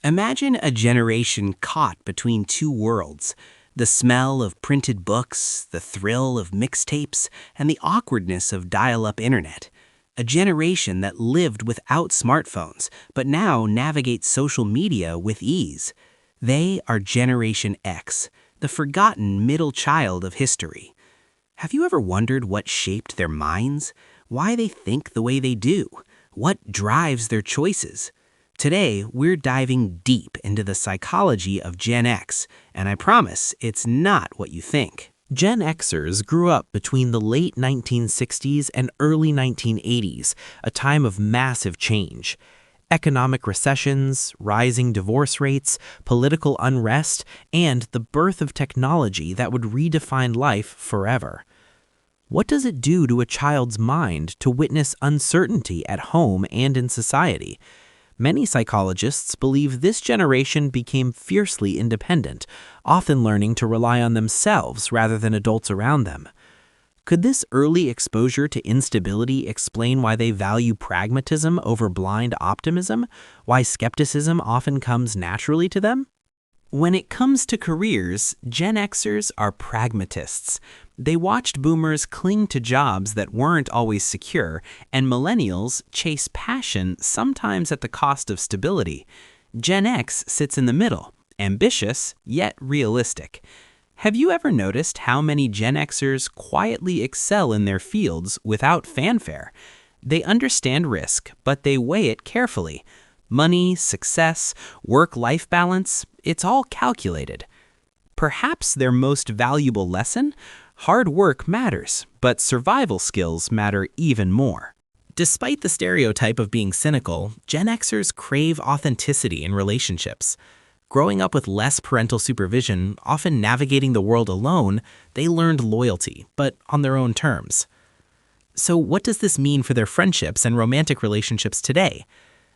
Imagine a generation caught between two worlds: the smell of printed books, the thrill of mixtapes, and the awkwardness of dial-up internet. A generation that lived without smartphones, but now navigates social media with ease. They are Generation X, the forgotten middle child of history. Have you ever wondered what shaped their minds? Why they think the way they do? What drives their choices? Today, we're diving deep into the psychology of Gen X, and I promise it's not what you think. Gen Xers grew up between the late 1960s and early 1980s, a time of massive change. Economic recessions, rising divorce rates, political unrest, and the birth of technology that would redefine life forever. What does it do to a child's mind to witness uncertainty at home and in society? Many psychologists believe this generation became fiercely independent, often learning to rely on themselves rather than adults around them. Could this early exposure to instability explain why they value pragmatism over blind optimism? Why skepticism often comes naturally to them? When it comes to careers, Gen Xers are pragmatists. They watched boomers cling to jobs that weren't always secure, and millennials chase passion, sometimes at the cost of stability. Gen X sits in the middle, ambitious yet realistic. Have you ever noticed how many Gen Xers quietly excel in their fields without fanfare? They understand risk, but they weigh it carefully. Money, success, work-life balance, it's all calculated. Perhaps their most valuable lesson? Hard work matters, but survival skills matter even more. Despite the stereotype of being cynical, Gen Xers crave authenticity in relationships. Growing up with less parental supervision, often navigating the world alone, they learned loyalty, but on their own terms. So what does this mean for their friendships and romantic relationships today?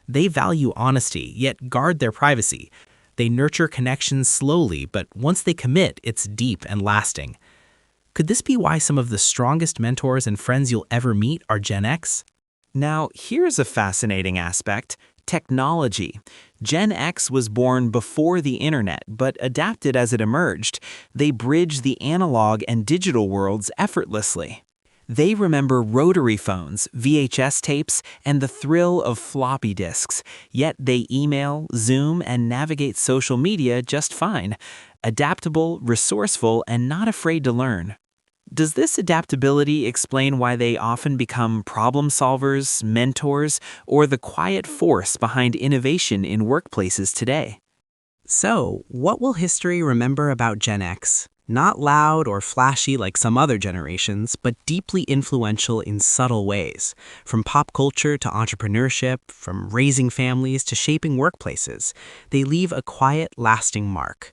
They value honesty, yet guard their privacy. They nurture connections slowly, but once they commit, it's deep and lasting. Could this be why some of the strongest mentors and friends you'll ever meet are Gen X? Now, here's a fascinating aspect: technology. Gen X was born before the internet, but adapted as it emerged. They bridge the analog and digital worlds effortlessly. They remember rotary phones, VHS tapes, and the thrill of floppy disks, yet they email, Zoom, and navigate social media just fine. Adaptable, resourceful, and not afraid to learn. Does this adaptability explain why they often become problem solvers, mentors, or the quiet force behind innovation in workplaces today? So, what will history remember about Gen X? Not loud or flashy like some other generations, but deeply influential in subtle ways. From pop culture to entrepreneurship, from raising families to shaping workplaces, they leave a quiet, lasting mark.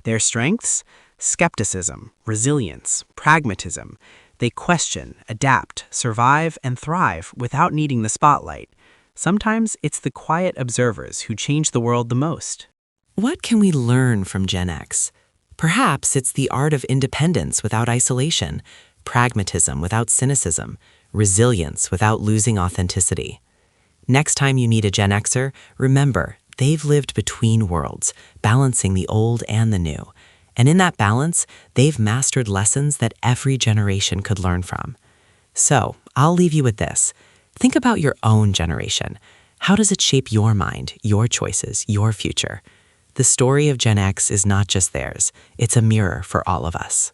Their strengths? Skepticism, resilience, pragmatism. They question, adapt, survive, and thrive without needing the spotlight. Sometimes it's the quiet observers who change the world the most. What can we learn from Gen X? Perhaps it's the art of independence without isolation, pragmatism without cynicism, resilience without losing authenticity. Next time you meet a Gen Xer, remember, they've lived between worlds, balancing the old and the new. And in that balance, they've mastered lessons that every generation could learn from. So, I'll leave you with this. Think about your own generation. How does it shape your mind, your choices, your future? The story of Gen X is not just theirs, it's a mirror for all of us.